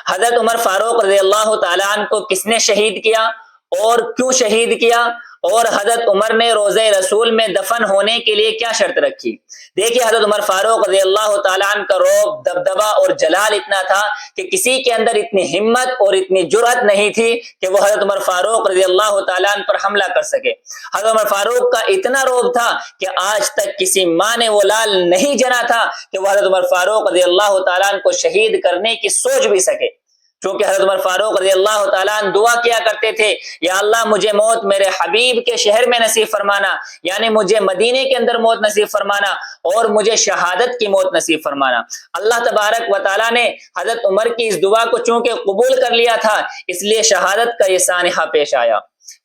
حضرت عمر فاروق رضی اللہ تعالیٰ عنہ کو کس نے شہید کیا اور کیوں شہید کیا، اور حضرت عمر نے روضہ رسول میں دفن ہونے کے لیے کیا شرط رکھی؟ دیکھیے حضرت عمر فاروق رضی اللہ تعالیٰ عنہ کا رعب، دبدبہ اور جلال اتنا تھا کہ کسی کے اندر اتنی ہمت اور اتنی جرأت نہیں تھی کہ وہ حضرت عمر فاروق رضی اللہ تعالیٰ عنہ پر حملہ کر سکے۔ حضرت عمر فاروق کا اتنا رعب تھا کہ آج تک کسی ماں نے وہ لال نہیں جنا تھا کہ وہ حضرت عمر فاروق رضی اللہ تعالیٰ عنہ کو شہید کرنے کی سوچ بھی سکے، چونکہ حضرت عمر فاروق رضی اللہ تعالیٰ عنہ دعا کیا کرتے تھے، یا اللہ مجھے موت میرے حبیب کے شہر میں نصیب فرمانا، یعنی مجھے مدینے کے اندر موت نصیب فرمانا اور مجھے شہادت کی موت نصیب فرمانا۔ اللہ تبارک و تعالیٰ نے حضرت عمر کی اس دعا کو چونکہ قبول کر لیا تھا، اس لیے شہادت کا یہ سانحہ پیش آیا۔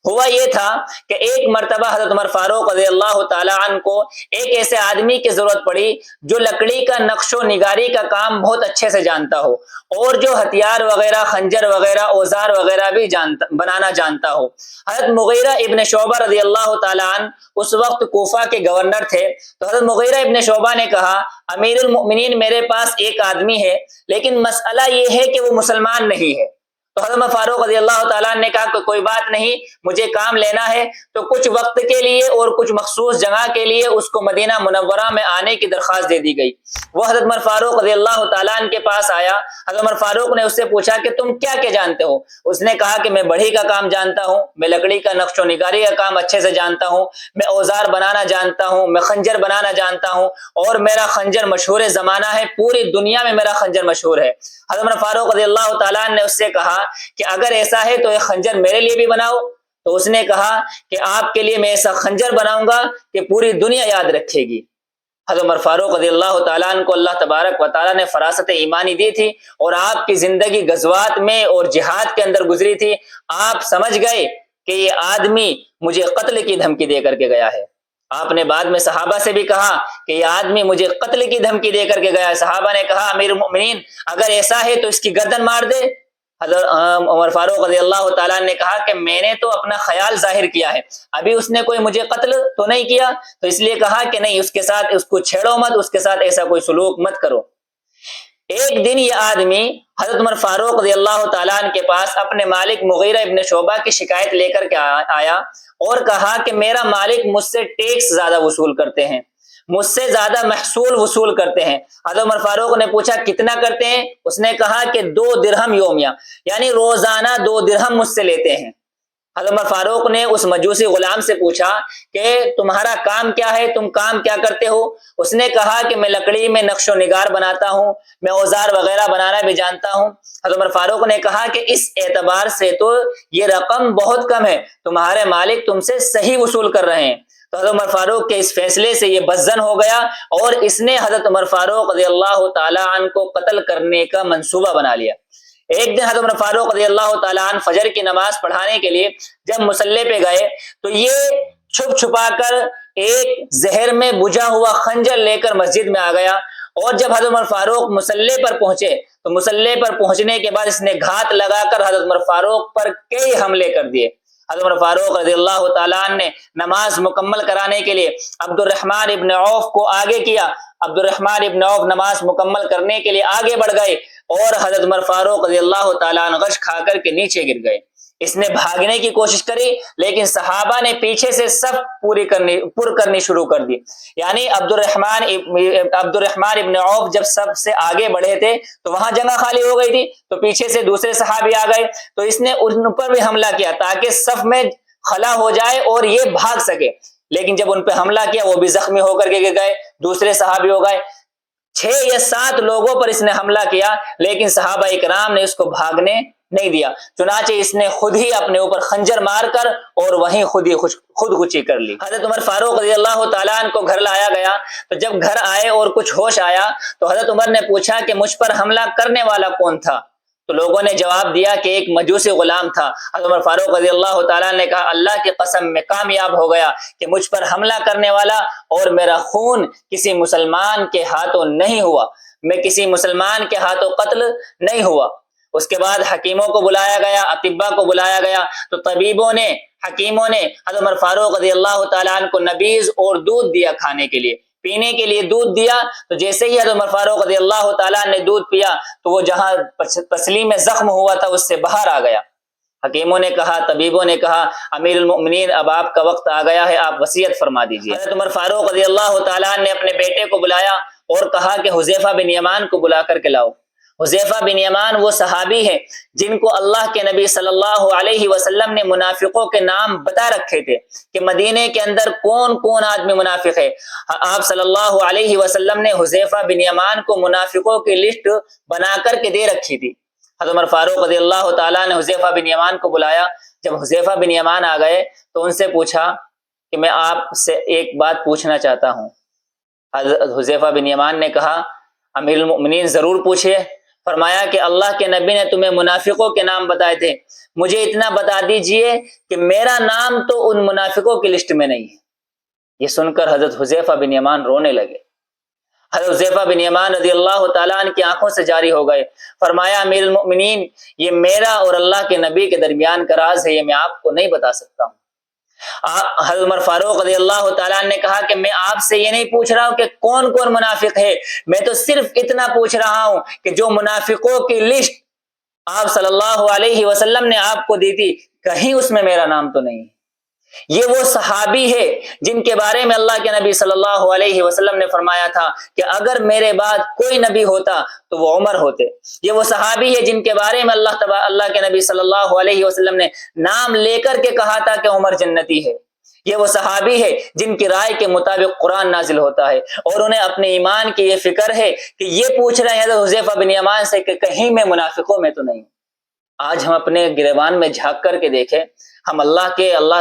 ہوا یہ تھا کہ ایک مرتبہ حضرت عمر فاروق رضی اللہ تعالیٰ عنہ کو ایک ایسے آدمی کی ضرورت پڑی جو لکڑی کا نقش و نگاری کا کام بہت اچھے سے جانتا ہو اور جو ہتھیار وغیرہ، خنجر وغیرہ، اوزار وغیرہ بھی بنانا جانتا ہو۔ حضرت مغیرہ ابن شعبہ رضی اللہ تعالیٰ عنہ اس وقت کوفہ کے گورنر تھے، تو حضرت مغیرہ ابن شعبہ نے کہا، امیر المؤمنین میرے پاس ایک آدمی ہے لیکن مسئلہ یہ ہے کہ وہ مسلمان نہیں ہے۔ تو حضرت فاروق رضی اللہ تعالیٰ نے کہا کہ کوئی بات نہیں، مجھے کام لینا ہے، تو کچھ وقت کے لیے اور کچھ مخصوص جگہ کے لیے اس کو مدینہ منورہ میں آنے کی درخواست دے دی گئی۔ وہ حضرت عمر فاروق رضی اللہ تعالیٰ عنہ کے پاس آیا۔ حضرت عمر فاروق نے اس سے پوچھا کہ تم کیا کیا جانتے ہو؟ اس نے کہا کہ میں بڑھی کا کام جانتا ہوں، میں لکڑی کا نقش و نگاری کا کام اچھے سے جانتا ہوں، میں اوزار بنانا جانتا ہوں، میں خنجر بنانا جانتا ہوں، اور میرا خنجر مشہور زمانہ ہے، پوری دنیا میں میرا خنجر مشہور ہے۔ حضرت عمر فاروق رضی اللہ تعالیٰ عنہ نے اس سے کہا کہ اگر ایسا ہے تو ایک خنجر میرے لیے بھی بناؤ۔ تو اس نے کہا کہ آپ کے لیے میں ایسا خنجر بناؤں گا کہ پوری دنیا یاد رکھے گی۔ حضرت عمر فاروق رضی اللہ تعالیٰ عنہ کو اللہ تبارک و تعالیٰ نے فراست ایمانی دی تھی اور آپ کی زندگی غزوات میں اور جہاد کے اندر گزری تھی۔ آپ سمجھ گئے کہ یہ آدمی مجھے قتل کی دھمکی دے کر کے گیا ہے۔ آپ نے بعد میں صحابہ سے بھی کہا کہ یہ آدمی مجھے قتل کی دھمکی دے کر کے گیا ہے۔ صحابہ نے کہا امیر المؤمنین اگر ایسا ہے تو اس کی گردن مار دے۔ حضرت عمر فاروق رضی اللہ تعالیٰ نے کہا کہ میں نے تو اپنا خیال ظاہر کیا ہے، ابھی اس نے کوئی مجھے قتل تو نہیں کیا، تو اس لیے کہا کہ نہیں، اس کے ساتھ اس کو چھیڑو مت، اس کے ساتھ ایسا کوئی سلوک مت کرو۔ ایک دن یہ آدمی حضرت عمر فاروق رضی اللہ تعالیٰ عنہ کے پاس اپنے مالک مغیرہ ابن شعبہ کی شکایت لے کر کے آیا اور کہا کہ میرا مالک مجھ سے ٹیکس زیادہ وصول کرتے ہیں، مجھ سے زیادہ محصول وصول کرتے ہیں۔ حضرت عمر فاروق نے پوچھا کتنا کرتے ہیں؟ اس نے کہا کہ 2 درہم یومیہ، یعنی روزانہ 2 درہم مجھ سے لیتے ہیں۔ حضرت عمر فاروق نے اس مجوسی غلام سے پوچھا کہ تمہارا کام کیا ہے، تم کام کیا کرتے ہو؟ اس نے کہا کہ میں لکڑی میں نقش و نگار بناتا ہوں، میں اوزار وغیرہ بنانا بھی جانتا ہوں۔ حضرت عمر فاروق نے کہا کہ اس اعتبار سے تو یہ رقم بہت کم ہے، تمہارے مالک تم سے صحیح وصول کر رہے ہیں۔ تو حضرت عمر فاروق کے اس فیصلے سے یہ بدظن ہو گیا اور اس نے حضرت عمر فاروق رضی اللہ تعالیٰ عنہ کو قتل کرنے کا منصوبہ بنا لیا۔ ایک دن حضرت عمر فاروق رضی اللہ تعالیٰ عنہ فجر کی نماز پڑھانے کے لیے جب مصلی پہ گئے تو یہ چھپ چھپا کر ایک زہر میں بجھا ہوا خنجر لے کر مسجد میں آ گیا، اور جب حضرت عمر فاروق مصلی پر پہنچے تو مصلی پر پہنچنے کے بعد اس نے گھات لگا کر حضرت عمر فاروق پر کئی حملے کر دیے۔ حضرت عمر فاروق رضی اللہ تعالیٰ عنہ نے نماز مکمل کرانے کے لیے عبد الرحمن ابن عوف کو آگے کیا۔ عبد الرحمن ابن عوف نماز مکمل کرنے کے لیے آگے بڑھ گئے اور حضرت عمر فاروق رضی اللہ تعالیٰ عنہ غش کھا کر کے نیچے گر گئے۔ اس نے بھاگنے کی کوشش کری لیکن صحابہ نے پیچھے سے صف پر کرنی شروع کر دی، یعنی عبد الرحمن ابن عوف جب سب سے آگے بڑھے تھے تو وہاں جگہ خالی ہو گئی تھی، تو پیچھے سے دوسرے صحابی آ گئے تو اس نے ان پر بھی حملہ کیا تاکہ صف میں خلا ہو جائے اور یہ بھاگ سکے، لیکن جب ان پہ حملہ کیا وہ بھی زخمی ہو کر کے گر گئے، دوسرے صحابی ہو گئے۔ 6 یا 7 لوگوں پر اس نے حملہ کیا لیکن صحابہ اکرام نے اس کو بھاگنے نہیں دیا، چنانچہ اس نے خود ہی اپنے اوپر خنجر مار کر اور وہیں خودکشی کر لی۔ حضرت عمر فاروق رضی اللہ تعالیٰ عنہ کو گھر لایا گیا تو جب گھر آئے اور کچھ ہوش آیا تو حضرت عمر نے پوچھا کہ مجھ پر حملہ کرنے والا کون تھا؟ تو لوگوں نے جواب دیا کہ ایک مجوسی غلام تھا۔ حضرت عمر فاروق رضی اللہ تعالیٰ نے کہا اللہ کی قسم میں کامیاب ہو گیا کہ مجھ پر حملہ کرنے والا اور میرا خون کسی مسلمان کے ہاتھوں نہیں ہوا، میں کسی مسلمان کے ہاتھوں قتل نہیں ہوا۔ اس کے بعد حکیموں کو بلایا گیا، اطباء کو بلایا گیا، تو طبیبوں نے، حکیموں نے حضرت عمر فاروق رضی اللہ تعالیٰ عنہ کو نبیذ اور دودھ دیا کھانے کے لیے پینے کے لیے دودھ دیا تو جیسے ہی حضرت عمر فاروق رضی اللہ تعالیٰ نے دودھ پیا تو وہ جہاں پسلی میں زخم ہوا تھا اس سے باہر آ گیا۔ حکیموں نے کہا، طبیبوں نے کہا، امیر المؤمنین اب آپ کا وقت آ گیا ہے، آپ وصیت فرما دیجیے۔ حضرت عمر فاروق رضی اللہ تعالیٰ نے اپنے بیٹے کو بلایا اور کہا کہ حذیفہ بن یمان کو بلا کر کے لاؤ۔ حذیفہ بن یمان وہ صحابی ہے جن کو اللہ کے نبی صلی اللہ علیہ وسلم نے منافقوں کے نام بتا رکھے تھے کہ مدینے کے اندر کون کون آدمی منافق ہے۔ آپ صلی اللہ علیہ وسلم نے حذیفہ بن یمان کو منافقوں کی لسٹ بنا کر کے دے رکھی تھی۔ حضرت عمر فاروق رضی اللہ تعالیٰ نے حذیفہ بن یمان کو بلایا۔ جب حذیفہ بن یمان آ گئے تو ان سے پوچھا کہ میں آپ سے ایک بات پوچھنا چاہتا ہوں۔ حضرت حذیفہ بن یمان نے کہا، امیر المؤمنین ضرور پوچھئے۔ فرمایا کہ اللہ کے نبی نے تمہیں منافقوں کے نام بتائے تھے، مجھے اتنا بتا دیجئے کہ میرا نام تو ان منافقوں کی لسٹ میں نہیں ہے۔ یہ سن کر حضرت حذیفہ بن یمان رونے لگے۔ حضرت حذیفہ بن یمان رضی اللہ تعالیٰ عنہ کی آنکھوں سے جاری ہو گئے۔ فرمایا امیر المؤمنین یہ میرا اور اللہ کے نبی کے درمیان کا راز ہے، یہ میں آپ کو نہیں بتا سکتا ہوں۔ حضرت عمر فاروق رضی اللہ تعالیٰ عنہ نے کہا کہ میں آپ سے یہ نہیں پوچھ رہا ہوں کہ کون کون منافق ہے، میں تو صرف اتنا پوچھ رہا ہوں کہ جو منافقوں کی لسٹ آپ صلی اللہ علیہ وسلم نے آپ کو دی تھی کہیں اس میں میرا نام تو نہیں۔ یہ وہ صحابی ہے جن کے بارے میں اللہ کے نبی صلی اللہ علیہ وسلم نے فرمایا تھا کہ اگر میرے بعد کوئی نبی ہوتا تو وہ عمر ہوتے۔ یہ وہ صحابی ہے جن کے بارے میں اللہ کے نبی صلی اللہ علیہ وسلم نے نام لے کر کے کہا تھا کہ عمر جنتی ہے۔ یہ وہ صحابی ہے جن کی رائے کے مطابق قرآن نازل ہوتا ہے اور انہیں اپنے ایمان کی یہ فکر ہے کہ یہ پوچھ رہے ہیں حضرت حذیفہ بن یمان سے کہ کہیں میں منافقوں میں تو نہیں۔ آج ہم اپنے گریبان میں جھانک کر کے دیکھیں، ہم اللہ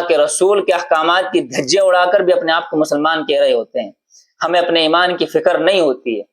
کے رسول کے احکامات کی دھجیاں اڑا کر بھی اپنے آپ کو مسلمان کہہ رہے ہوتے ہیں، ہمیں اپنے ایمان کی فکر نہیں ہوتی ہے۔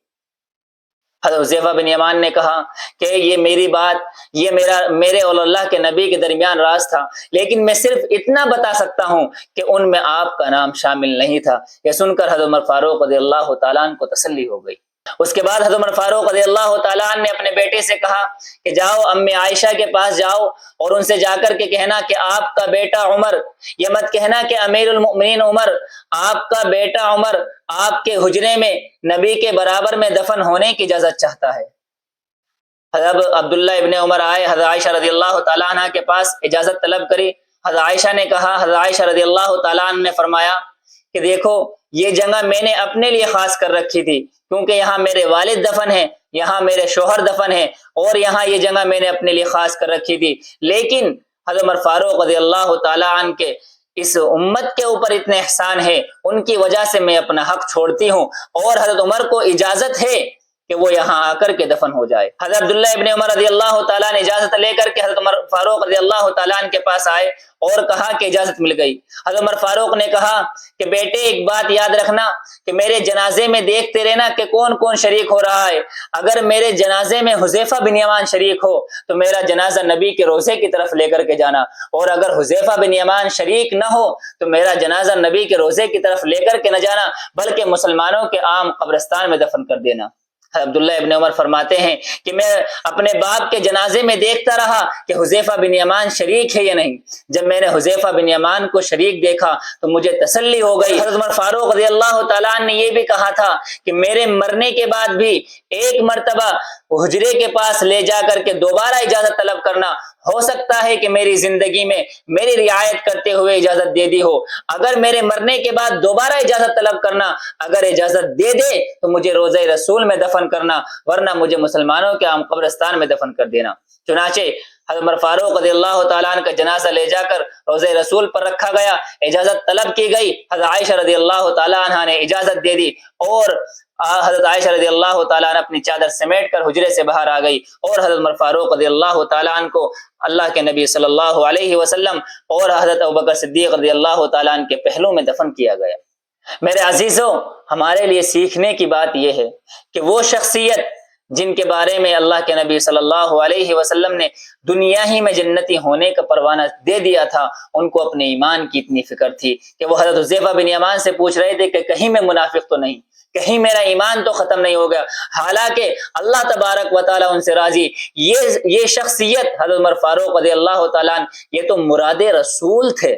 حضرت حذیفہ بن یمان نے کہا کہ یہ میری بات، یہ میرے اور اللہ کے نبی کے درمیان راز تھا، لیکن میں صرف اتنا بتا سکتا ہوں کہ ان میں آپ کا نام شامل نہیں تھا۔ یہ سن کر حضرت عمر فاروق رضی اللہ تعالیٰ عنہ کو تسلی ہو گئی۔ اس کے بعد حضرت عمر فاروق رضی اللہ تعالیٰ عنہ نے اپنے بیٹے سے کہا کہ جاؤ امی عائشہ کے پاس جاؤ اور ان سے جا کر کے کہنا کہ آپ کا بیٹا عمر، یہ مت کہنا کہ امیر المؤمنین عمر، آپ کا بیٹا عمر آپ کے حجرے میں نبی کے برابر میں دفن ہونے کی اجازت چاہتا ہے۔ حضرت عبداللہ ابن عمر آئے، حضرت عائشہ رضی اللہ تعالیٰ عنہ کے پاس اجازت طلب کری۔ حضرت عائشہ نے کہا، حضرت عائشہ رضی اللہ تعالیٰ عنہ نے فرمایا کہ دیکھو یہ جگہ میں نے اپنے لیے خاص کر رکھی تھی کیونکہ یہاں میرے والد دفن ہیں، یہاں میرے شوہر دفن ہیں، اور یہاں یہ جگہ میں نے اپنے لیے خاص کر رکھی تھی، لیکن حضرت عمر فاروق رضی اللہ تعالیٰ عنہ کے اس امت کے اوپر اتنے احسان ہے، ان کی وجہ سے میں اپنا حق چھوڑتی ہوں، اور حضرت عمر کو اجازت ہے کہ وہ یہاں آ کر کے دفن ہو جائے۔ حضرت عبداللہ ابن عمر رضی اللہ تعالیٰ نے اجازت لے کر کے حضرت عمر فاروق رضی اللہ تعالیٰ عنہ کے پاس آئے اور کہا کہ اجازت مل گئی۔ حضرت عمر فاروق نے کہا کہ بیٹے ایک بات یاد رکھنا کہ میرے جنازے میں دیکھتے رہنا کہ کون کون شریک ہو رہا ہے، اگر میرے جنازے میں حذیفہ بن یمان شریک ہو تو میرا جنازہ نبی کے روضے کی طرف لے کر کے جانا، اور اگر حذیفہ بن یمان شریک نہ ہو تو میرا جنازہ نبی کے روضے کی طرف لے کر کے نہ جانا بلکہ مسلمانوں کے عام قبرستان میں دفن کر دینا۔ عبداللہ ابن عمر فرماتے ہیں کہ میں اپنے باپ کے جنازے میں دیکھتا رہا کہ حذیفہ بن یمان شریک ہے یا نہیں۔ جب میں نے حذیفہ بن یمان کو شریک دیکھا تو مجھے تسلی ہو گئی۔ حضرت عمر فاروق رضی اللہ تعالیٰ عنہ نے یہ بھی کہا تھا کہ میرے مرنے کے بعد بھی ایک مرتبہ حجرے کے پاس لے جا کر کے دوبارہ اجازت طلب کرنا، ہو سکتا ہے کہ میری زندگی میں میری رعایت کرتے ہوئے اجازت دے دی ہو، اگر میرے مرنے کے بعد دوبارہ اجازت طلب کرنا، اگر اجازت دے دے تو مجھے روضہ رسول میں دفن کرنا، ورنہ مجھے مسلمانوں کے عام قبرستان میں دفن کر دینا۔ چنانچہ حضرت عمر فاروق رضی اللہ تعالیٰ عنہ کا جنازہ لے جا کر روضہ رسول پر رکھا گیا، اجازت طلب کی گئی، حضرت عائشہ رضی اللہ تعالیٰ عنہ نے اجازت دے دی، اور حضرت عائشہ رضی اللہ تعالیٰ عنہ اپنی چادر سمیٹ کر حجرے سے باہر آ گئی، اور حضرت عمر فاروق رضی اللہ تعالیٰ عنہ کو اللہ کے نبی صلی اللہ علیہ وسلم اور حضرت ابوبکر صدیق رضی اللہ تعالیٰ عنہ کے پہلو میں دفن کیا گیا۔ میرے عزیزوں، ہمارے لیے سیکھنے کی بات یہ ہے کہ وہ شخصیت جن کے بارے میں اللہ کے نبی صلی اللہ علیہ وسلم نے دنیا ہی میں جنتی ہونے کا پروانہ دے دیا تھا، ان کو اپنے ایمان کی اتنی فکر تھی کہ وہ حضرت حذیفہ بن یمان سے پوچھ رہے تھے کہ کہیں میں منافق تو نہیں، کہیں میرا ایمان تو ختم نہیں ہو گیا، حالانکہ اللہ تبارک و تعالیٰ ان سے راضی۔ یہ شخصیت حضرت عمر فاروق رضی اللہ تعالیٰ عنہ یہ تو مراد رسول تھے،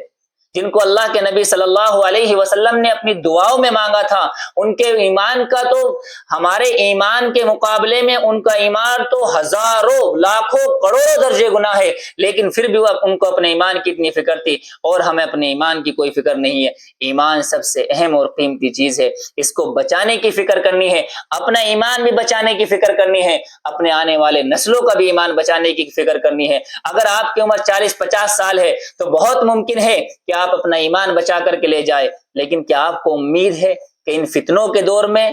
جن کو اللہ کے نبی صلی اللہ علیہ وسلم نے اپنی دعاؤں میں مانگا تھا، ان کے ایمان کا تو ہمارے ایمان کے مقابلے میں ان کا ایمان تو ہزاروں لاکھوں کروڑوں درجے گنا ہے، لیکن پھر بھی ان کو اپنے ایمان کی اتنی فکر تھی، اور ہمیں اپنے ایمان کی کوئی فکر نہیں ہے۔ ایمان سب سے اہم اور قیمتی چیز ہے، اس کو بچانے کی فکر کرنی ہے، اپنا ایمان بھی بچانے کی فکر کرنی ہے، اپنے آنے والے نسلوں کا بھی ایمان بچانے کی فکر کرنی ہے۔ اگر آپ کی عمر 40-50 سال ہے تو بہت ممکن ہے کہ آپ اپنا ایمان بچا کر کے لے جائے، لیکن کیا آپ کو امید ہے کہ ان فتنوں کے دور میں،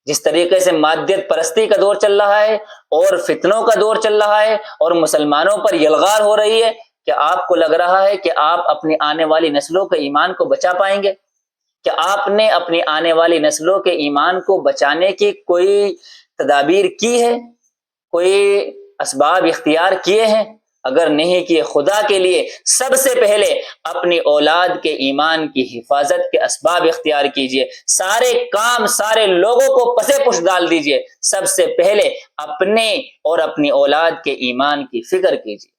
جس طریقے سے مادیت پرستی کا دور چل رہا ہے اور فتنوں کا دور چل رہا ہے اور مسلمانوں پر یلغار ہو رہی ہے، کیا آپ کو لگ رہا ہے کہ آپ اپنی آنے والی نسلوں کے ایمان کو بچا پائیں گے؟ کیا آپ نے اپنی آنے والی نسلوں کے ایمان کو بچانے کی کوئی تدابیر کی ہے، کوئی اسباب اختیار کیے ہیں؟ اگر نہیں کیے، خدا کے لیے سب سے پہلے اپنی اولاد کے ایمان کی حفاظت کے اسباب اختیار کیجئے، سارے کام سارے لوگوں کو پسے پش ڈال دیجئے، سب سے پہلے اپنے اور اپنی اولاد کے ایمان کی فکر کیجئے۔